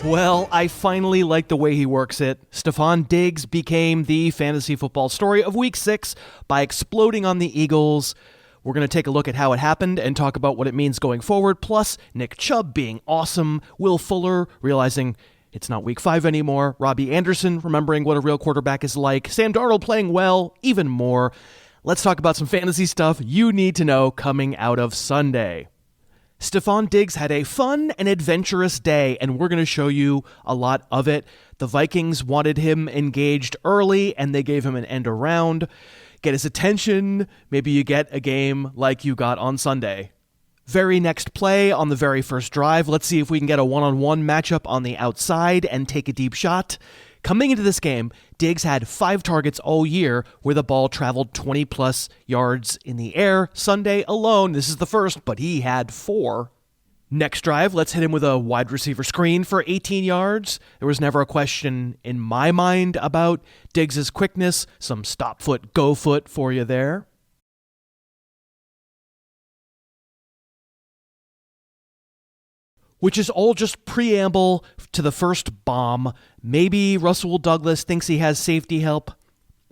Well, I finally like the way he works it. Stefon Diggs became the fantasy football story of Week 6 by exploding on the Eagles. We're going to take a look at how it happened and talk about what it means going forward, plus Nick Chubb being awesome, Will Fuller realizing it's not Week 5 anymore, Robbie Anderson remembering what a real quarterback is like, Sam Darnold playing well, even more. Let's talk about some fantasy stuff you need to know coming out of Sunday. Stefon Diggs had a fun and adventurous day, and we're going to show you a lot of it. The Vikings wanted him engaged early, and they gave him an end around. Get his attention. Maybe you get a game like you got on Sunday. Very next play on the very first drive. Let's see if we can get a one-on-one matchup on the outside and take a deep shot. Coming into this game, Diggs had 5 targets all year where the ball traveled 20-plus yards in the air. Sunday alone, this is the first, but he had 4. Next drive, let's hit him with a wide receiver screen for 18 yards. There was never a question in my mind about Diggs' quickness. Some stop foot, go foot for you there. Which is all just preamble to the first bomb. Maybe Russell Douglas thinks he has safety help.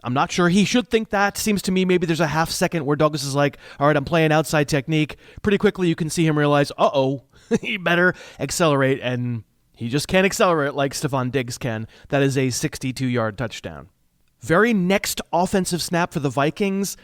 I'm not sure he should think that. Seems to me maybe there's a half second where Douglas is like, all right, I'm playing outside technique. Pretty quickly you can see him realize, he better accelerate, and he just can't accelerate like Stefon Diggs can. That is a 62-yard touchdown. Very next offensive snap for the Vikings.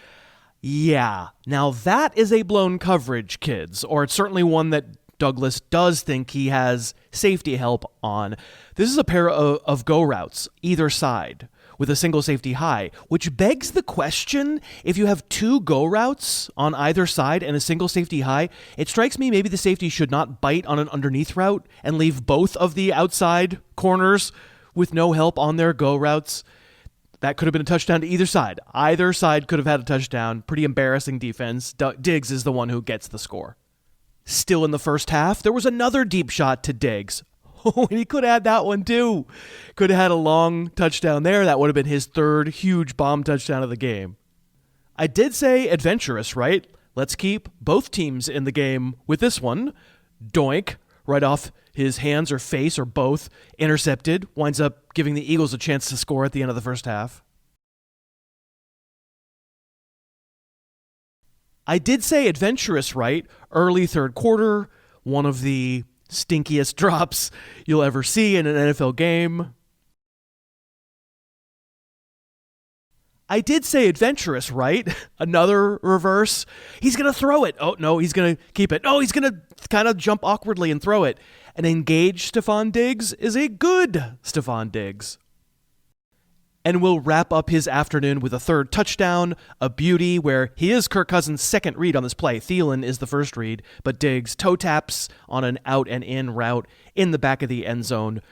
Yeah, now that is a blown coverage, kids, or it's certainly one that Douglas does think he has safety help on. This is a pair of go routes, either side, with a single safety high, which begs the question, if you have 2 go routes on either side and a single safety high, it strikes me maybe the safety should not bite on an underneath route and leave both of the outside corners with no help on their go routes. That could have been a touchdown to either side. Either side could have had a touchdown. Pretty embarrassing defense. Diggs is the one who gets the score. Still in the first half, there was another deep shot to Diggs. Oh, and he could have had that one too. Could have had a long touchdown there. That would have been his 3rd huge bomb touchdown of the game. I did say adventurous, right? Let's keep both teams in the game with this one. Doink, right off his hands or face or both, intercepted, winds up giving the Eagles a chance to score at the end of the first half. I did say adventurous, right? Early third quarter, one of the stinkiest drops you'll ever see in an NFL game. I did say adventurous, right? Another reverse. He's going to throw it. Oh, no, he's going to keep it. No, he's going to kind of jump awkwardly and throw it. An engaged Stefon Diggs is a good Stefon Diggs. And will wrap up his afternoon with a 3rd touchdown, a beauty where he is Kirk Cousins' second read on this play. Thielen is the first read, but Diggs toe taps on an out and in route in the back of the end zone.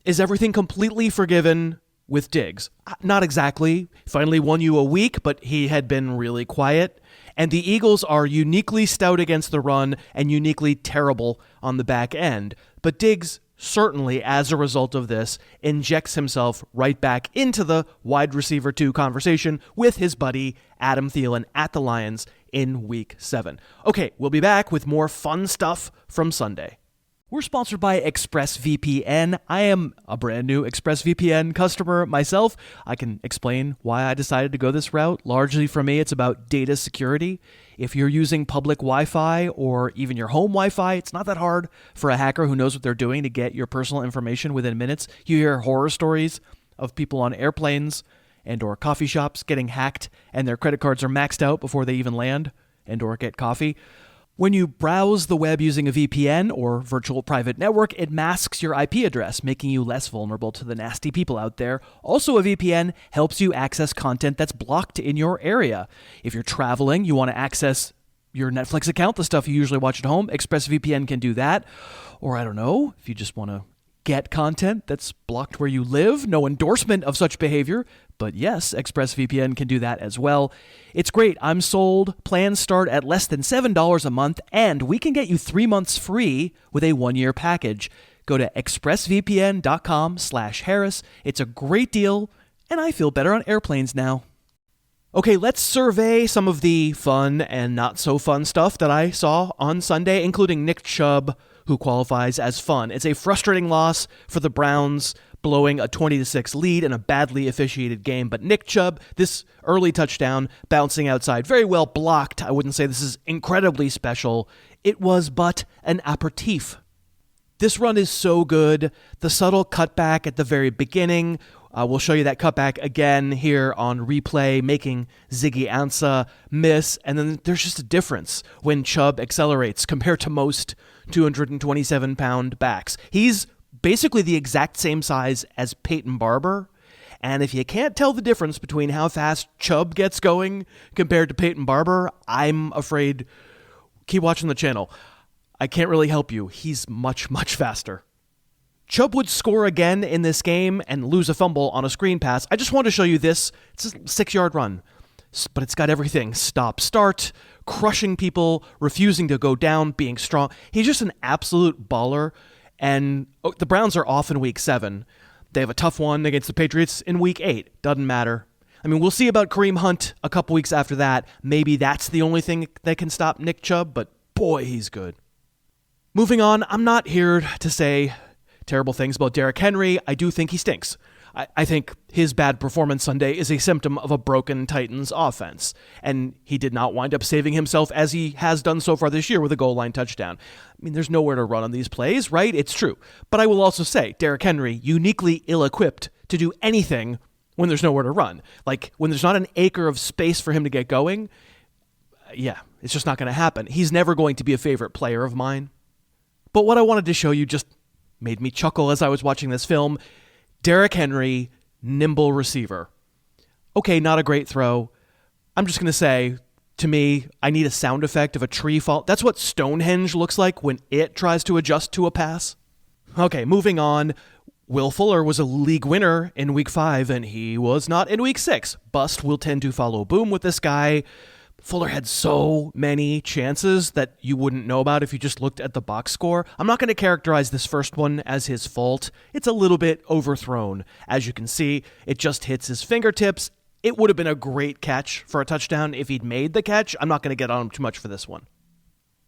Is everything completely forgiven with Diggs? Not exactly. Finally won you a week, but he had been really quiet. And the Eagles are uniquely stout against the run and uniquely terrible on the back end. But Diggs certainly, as a result of this, injects himself right back into the wide receiver 2 conversation with his buddy Adam Thielen at the Lions in Week 7. Okay, we'll be back with more fun stuff from Sunday. We're sponsored by ExpressVPN. I am a brand new ExpressVPN customer myself. I can explain why I decided to go this route. Largely for me, it's about data security. If you're using public Wi-Fi or even your home Wi-Fi, it's not that hard for a hacker who knows what they're doing to get your personal information within minutes. You hear horror stories of people on airplanes and or coffee shops getting hacked and their credit cards are maxed out before they even land and or get coffee. When you browse the web using a VPN or virtual private network, it masks your IP address, making you less vulnerable to the nasty people out there. Also, a VPN helps you access content that's blocked in your area. If you're traveling, you want to access your Netflix account, the stuff you usually watch at home, ExpressVPN can do that. Or I don't know, if you just want to get content that's blocked where you live. No endorsement of such behavior, but yes, ExpressVPN can do that as well. It's great. I'm sold. Plans start at less than $7 a month, and we can get you 3 months free with a 1-year package. Go to expressvpn.com/Harris. It's a great deal, and I feel better on airplanes now. Okay, let's survey some of the fun and not so fun stuff that I saw on Sunday, including Nick Chubb, who qualifies as fun. It's a frustrating loss for the Browns, blowing a 20-6 lead in a badly officiated game. But Nick Chubb, this early touchdown, bouncing outside, very well blocked. I wouldn't say this is incredibly special. It was but an aperitif. This run is so good. The subtle cutback at the very beginning. We'll show you that cutback again here on replay, making Ziggy Ansah miss. And then there's just a difference when Chubb accelerates compared to most 227-pound backs. He's basically the exact same size as Peyton Barber. And if you can't tell the difference between how fast Chubb gets going compared to Peyton Barber, I'm afraid keep watching the channel. I can't really help you. He's much, much faster. Chubb would score again in this game and lose a fumble on a screen pass. I just want to show you this. It's a 6-yard run, but it's got everything. Stop, start, crushing people, refusing to go down, being strong. He's just an absolute baller. And the Browns are off in week 7. They have a tough one against the Patriots in week 8. Doesn't matter. I mean, we'll see about Kareem Hunt a couple weeks after that. Maybe that's the only thing that can stop Nick Chubb, but boy, he's good. Moving on, I'm not here to say terrible things about Derrick Henry. I do think he stinks. I think his bad performance Sunday is a symptom of a broken Titans offense, and he did not wind up saving himself as he has done so far this year with a goal line touchdown. I mean, there's nowhere to run on these plays, right? It's true. But I will also say, Derrick Henry, uniquely ill-equipped to do anything when there's nowhere to run. Like, when there's not an acre of space for him to get going, yeah, it's just not going to happen. He's never going to be a favorite player of mine. But what I wanted to show you just made me chuckle as I was watching this film. Derrick Henry, nimble receiver. Okay, not a great throw. I'm just going to say, to me, I need a sound effect of a tree fall. That's what Stonehenge looks like when it tries to adjust to a pass. Okay, moving on. Will Fuller was a league winner in week 5, and he was not in week 6. Bust will tend to follow boom with this guy. Fuller had so many chances that you wouldn't know about if you just looked at the box score. I'm not going to characterize this first one as his fault. It's a little bit overthrown. As you can see, it just hits his fingertips. It would have been a great catch for a touchdown if he'd made the catch. I'm not going to get on him too much for this one.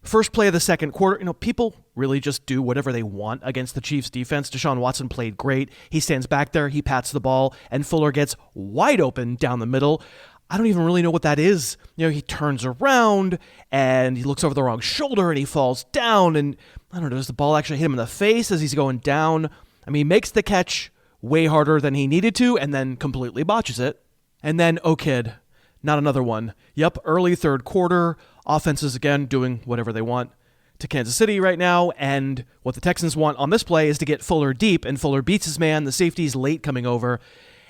First play of the second quarter, people really just do whatever they want against the Chiefs defense. Deshaun Watson played great. He stands back there, he pats the ball, and Fuller gets wide open down the middle. I don't even really know what that is. He turns around and he looks over the wrong shoulder and he falls down. And I don't know, does the ball actually hit him in the face as he's going down? I mean, he makes the catch way harder than he needed to and then completely botches it. And then, oh kid, not another one. Yep, early third quarter, offenses again doing whatever they want to Kansas City right now. And what the Texans want on this play is to get Fuller deep, and Fuller beats his man. The safety's late coming over.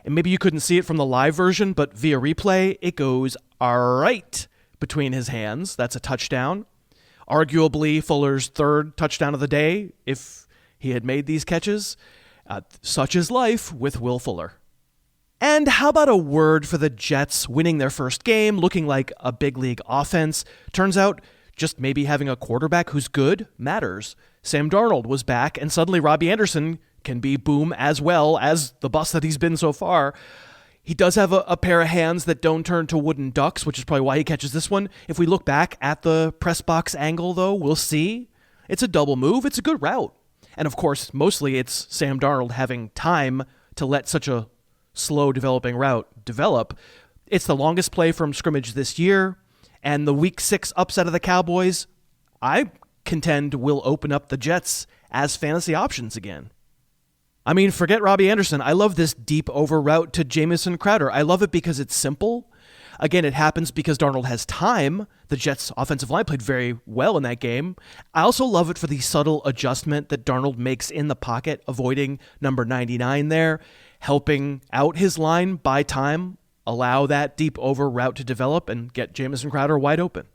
And maybe you couldn't see it from the live version, but via replay, it goes right between his hands. That's a touchdown. Arguably Fuller's third touchdown of the day if he had made these catches. Such is life with Will Fuller. And how about a word for the Jets winning their first game, looking like a big league offense? Turns out just maybe having a quarterback who's good matters. Sam Darnold was back, and suddenly Robbie Anderson can be boom as well as the bust that he's been so far. He does have a pair of hands that don't turn to wooden ducks, which is probably why he catches this one. If we look back at the press box angle, though, we'll see it's a double move. It's a good route. And of course, mostly it's Sam Darnold having time to let such a slow developing route develop. It's the longest play from scrimmage this year, and the week 6 upset of the Cowboys, I contend, will open up the Jets as fantasy options again. I mean, forget Robbie Anderson. I love this deep over route to Jamison Crowder. I love it because it's simple. Again, it happens because Darnold has time. The Jets' offensive line played very well in that game. I also love it for the subtle adjustment that Darnold makes in the pocket, avoiding number 99 there, helping out his line by time, allow that deep over route to develop, and get Jamison Crowder wide open.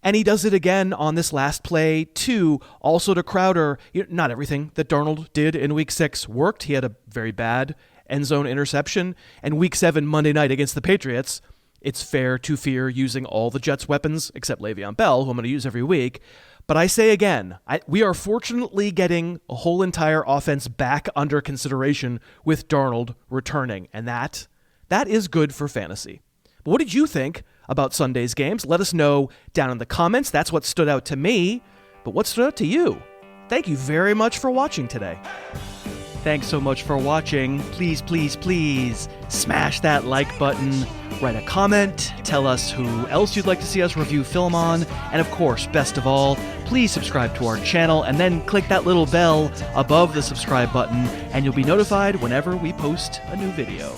And he does it again on this last play, too. Also to Crowder, not everything that Darnold did in Week 6 worked. He had a very bad end zone interception. And Week 7, Monday night against the Patriots, it's fair to fear using all the Jets' weapons, except Le'Veon Bell, who I'm going to use every week. But I say again, we are fortunately getting a whole entire offense back under consideration with Darnold returning. And that is good for fantasy. But what did you think about Sunday's games? Let us know down in the comments. That's what stood out to me. But what stood out to you? thank you very much for watching today. Thanks so much for watching. Please, please, please smash that like button, write a comment, tell us who else you'd like to see us review film on, and of course, best of all, please subscribe to our channel and then click that little bell above the subscribe button and you'll be notified whenever we post a new video.